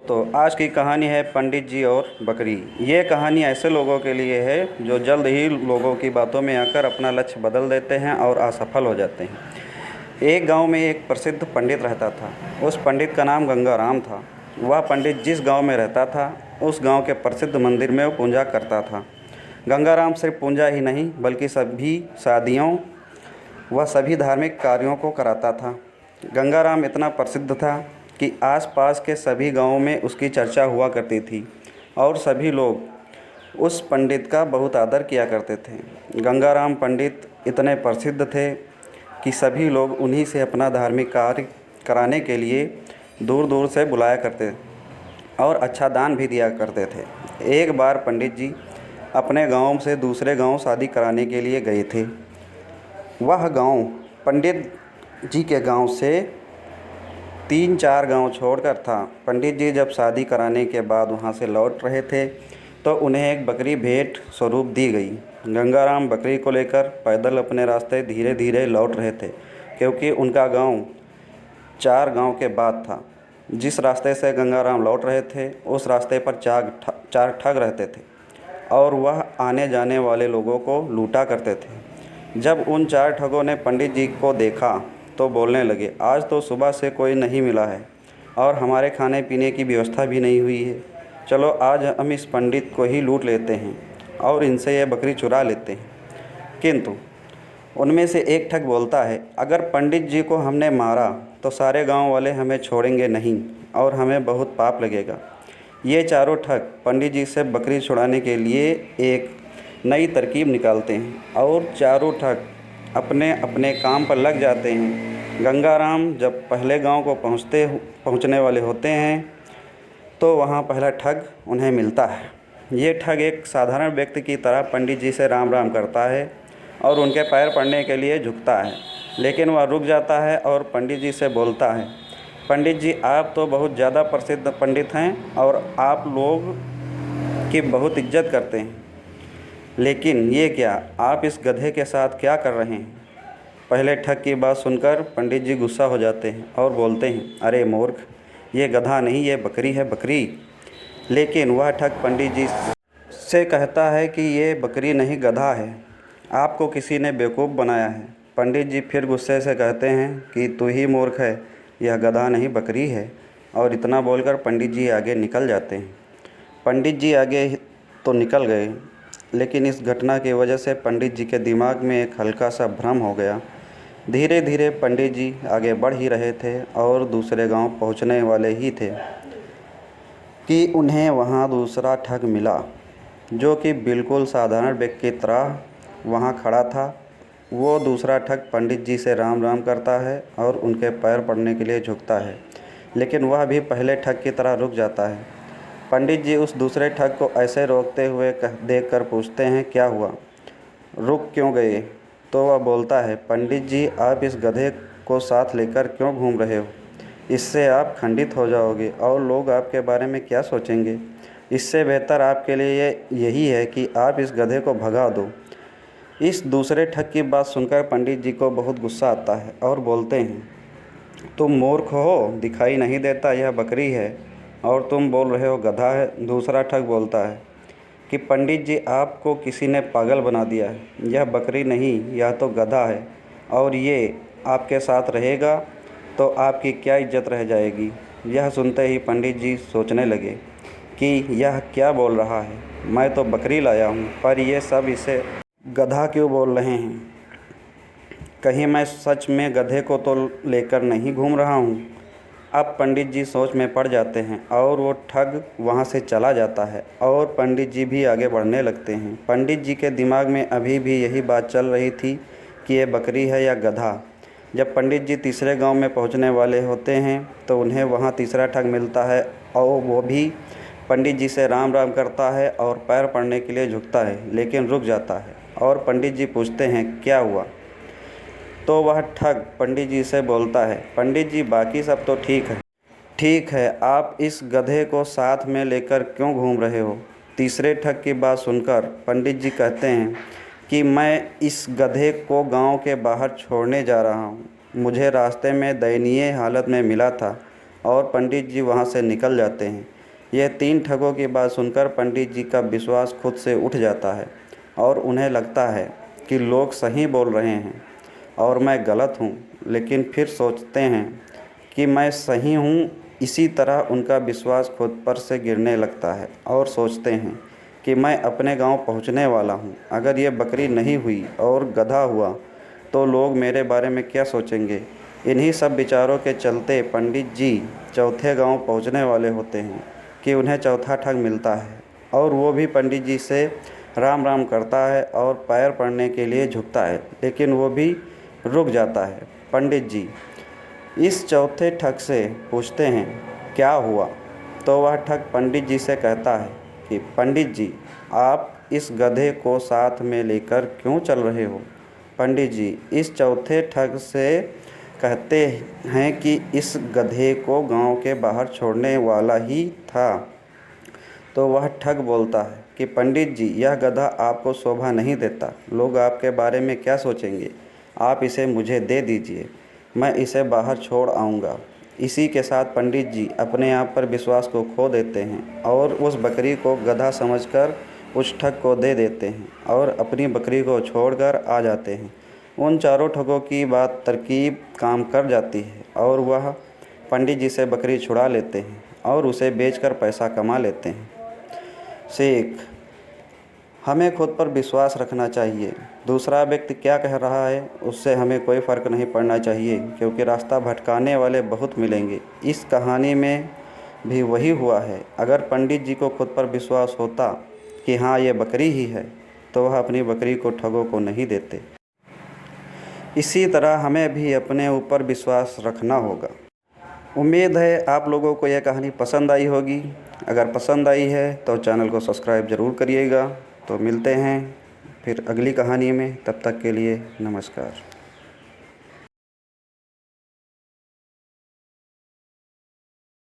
तो आज की कहानी है पंडित जी और बकरी। ये कहानी ऐसे लोगों के लिए है जो जल्द ही लोगों की बातों में आकर अपना लक्ष्य बदल देते हैं और असफल हो जाते हैं। एक गांव में एक प्रसिद्ध पंडित रहता था। उस पंडित का नाम गंगाराम था। वह पंडित जिस गांव में रहता था उस गांव के प्रसिद्ध मंदिर में वो पूजा करता था। गंगाराम सिर्फ पूजा ही नहीं बल्कि सभी शादियों वह सभी धार्मिक कार्यों को कराता था। गंगाराम इतना प्रसिद्ध था कि आसपास के सभी गांवों में उसकी चर्चा हुआ करती थी और सभी लोग उस पंडित का बहुत आदर किया करते थे। गंगाराम पंडित इतने प्रसिद्ध थे कि सभी लोग उन्हीं से अपना धार्मिक कार्य कराने के लिए दूर दूर से बुलाया करते और अच्छा दान भी दिया करते थे। एक बार पंडित जी अपने गांव से दूसरे गांव शादी कराने के लिए गए थे। वह गांव पंडित जी के गांव से 3-4 गांव छोड़कर था। पंडित जी जब शादी कराने के बाद वहां से लौट रहे थे तो उन्हें एक बकरी भेंट स्वरूप दी गई। गंगाराम बकरी को लेकर पैदल अपने रास्ते धीरे धीरे लौट रहे थे क्योंकि उनका गांव 4 गांव के बाद था। जिस रास्ते से गंगाराम लौट रहे थे उस रास्ते पर 4 ठग रहते थे और वह आने जाने वाले लोगों को लूटा करते थे। जब उन 4 ठगों ने पंडित जी को देखा तो बोलने लगे, आज तो सुबह से कोई नहीं मिला है और हमारे खाने पीने की व्यवस्था भी नहीं हुई है। चलो आज हम इस पंडित को ही लूट लेते हैं और इनसे ये बकरी चुरा लेते हैं। किंतु उनमें से एक ठग बोलता है, अगर पंडित जी को हमने मारा तो सारे गांव वाले हमें छोड़ेंगे नहीं और हमें बहुत पाप लगेगा। ये चारों ठग पंडित जी से बकरी छुड़ाने के लिए एक नई तरकीब निकालते हैं और चारों ठग अपने अपने काम पर लग जाते हैं। गंगाराम जब पहले गांव को पहुंचने वाले होते हैं तो वहां पहला ठग उन्हें मिलता है। ये ठग एक साधारण व्यक्ति की तरह पंडित जी से राम राम करता है और उनके पैर पड़ने के लिए झुकता है, लेकिन वह रुक जाता है और पंडित जी से बोलता है, पंडित जी आप तो बहुत ज़्यादा प्रसिद्ध पंडित हैं और आप लोग की बहुत इज्जत करते हैं, लेकिन ये क्या आप इस गधे के साथ क्या कर रहे हैं। पहले ठग की बात सुनकर पंडित जी गुस्सा हो जाते हैं और बोलते हैं, अरे मूर्ख, ये गधा नहीं ये बकरी है बकरी। लेकिन वह ठग पंडित जी से कहता है कि ये बकरी नहीं गधा है, आपको किसी ने बेवकूफ़ बनाया है। पंडित जी फिर गुस्से से कहते हैं कि तू ही मूर्ख है, यह गधा नहीं बकरी है। और इतना बोलकर पंडित जी आगे निकल जाते हैं। पंडित जी आगे तो निकल गए, लेकिन इस घटना की वजह से पंडित जी के दिमाग में एक हल्का सा भ्रम हो गया। धीरे धीरे पंडित जी आगे बढ़ ही रहे थे और दूसरे गांव पहुंचने वाले ही थे कि उन्हें वहां दूसरा ठग मिला, जो कि बिल्कुल साधारण व्यक्ति की तरह वहां खड़ा था। वो दूसरा ठग पंडित जी से राम राम करता है और उनके पैर पड़ने के लिए झुकता है, लेकिन वह भी पहले ठग की तरह रुक जाता है। पंडित जी उस दूसरे ठग को ऐसे रोकते हुए देखकर पूछते हैं, क्या हुआ, रुक क्यों गए। तो वह बोलता है, पंडित जी आप इस गधे को साथ लेकर क्यों घूम रहे हो, इससे आप खंडित हो जाओगे और लोग आपके बारे में क्या सोचेंगे। इससे बेहतर आपके लिए यही है कि आप इस गधे को भगा दो। इस दूसरे ठग की बात सुनकर पंडित जी को बहुत गुस्सा आता है और बोलते हैं, तुम मूर्ख हो, दिखाई नहीं देता यह बकरी है और तुम बोल रहे हो गधा है। दूसरा ठग बोलता है कि पंडित जी आपको किसी ने पागल बना दिया है, यह बकरी नहीं यह तो गधा है और ये आपके साथ रहेगा तो आपकी क्या इज्जत रह जाएगी। यह सुनते ही पंडित जी सोचने लगे कि यह क्या बोल रहा है, मैं तो बकरी लाया हूँ पर ये सब इसे गधा क्यों बोल रहे हैं। कहीं मैं सच में गधे को तो लेकर नहीं घूम रहा हूँ। अब पंडित जी सोच में पड़ जाते हैं और वो ठग वहाँ से चला जाता है और पंडित जी भी आगे बढ़ने लगते हैं। पंडित जी के दिमाग में अभी भी यही बात चल रही थी कि ये बकरी है या गधा। जब पंडित जी तीसरे गांव में पहुँचने वाले होते हैं तो उन्हें वहाँ तीसरा ठग मिलता है और वो भी पंडित जी से राम राम करता है और पैर पड़ने के लिए झुकता है, लेकिन रुक जाता है और पंडित जी पूछते हैं, क्या हुआ। तो वह ठग पंडित जी से बोलता है, पंडित जी बाकी सब तो ठीक है, आप इस गधे को साथ में लेकर क्यों घूम रहे हो। तीसरे ठग की बात सुनकर पंडित जी कहते हैं कि मैं इस गधे को गांव के बाहर छोड़ने जा रहा हूं। मुझे रास्ते में दयनीय हालत में मिला था और पंडित जी वहाँ से निकल जाते हैं। यह 3 ठगों की बात सुनकर पंडित जी का विश्वास खुद से उठ जाता है और उन्हें लगता है कि लोग सही बोल रहे हैं और मैं गलत हूँ, लेकिन फिर सोचते हैं कि मैं सही हूँ। इसी तरह उनका विश्वास खुद पर से गिरने लगता है और सोचते हैं कि मैं अपने गांव पहुंचने वाला हूं। अगर ये बकरी नहीं हुई और गधा हुआ तो लोग मेरे बारे में क्या सोचेंगे। इन्हीं सब विचारों के चलते पंडित जी चौथे गांव पहुंचने वाले होते हैं कि उन्हें चौथा ठग मिलता है और वो भी पंडित जी से राम राम करता है और पैर पड़ने के लिए झुकता है, लेकिन वो भी रुक जाता है। पंडित जी इस चौथे ठग से पूछते हैं क्या हुआ, तो वह ठग पंडित जी से कहता है कि पंडित जी आप इस गधे को साथ में लेकर क्यों चल रहे हो। पंडित जी इस चौथे ठग से कहते हैं कि इस गधे को गांव के बाहर छोड़ने वाला ही था। तो वह ठग बोलता है कि पंडित जी यह गधा आपको शोभा नहीं देता, लोग आपके बारे में क्या सोचेंगे, आप इसे मुझे दे दीजिए, मैं इसे बाहर छोड़ आऊँगा। इसी के साथ पंडित जी अपने आप पर विश्वास को खो देते हैं और उस बकरी को गधा समझकर उस ठग को दे देते हैं और अपनी बकरी को छोड़कर आ जाते हैं। उन चारों ठगों की बात तरकीब काम कर जाती है और वह पंडित जी से बकरी छुड़ा लेते हैं और उसे बेचकर पैसा कमा लेते हैं। सीख, हमें खुद पर विश्वास रखना चाहिए। दूसरा व्यक्ति क्या कह रहा है उससे हमें कोई फ़र्क नहीं पड़ना चाहिए, क्योंकि रास्ता भटकाने वाले बहुत मिलेंगे। इस कहानी में भी वही हुआ है। अगर पंडित जी को खुद पर विश्वास होता कि हाँ ये बकरी ही है, तो वह अपनी बकरी को ठगों को नहीं देते। इसी तरह हमें भी अपने ऊपर विश्वास रखना होगा। उम्मीद है आप लोगों को यह कहानी पसंद आई होगी। अगर पसंद आई है तो चैनल को सब्सक्राइब ज़रूर करिएगा। तो मिलते हैं फिर अगली कहानी में, तब तक के लिए नमस्कार।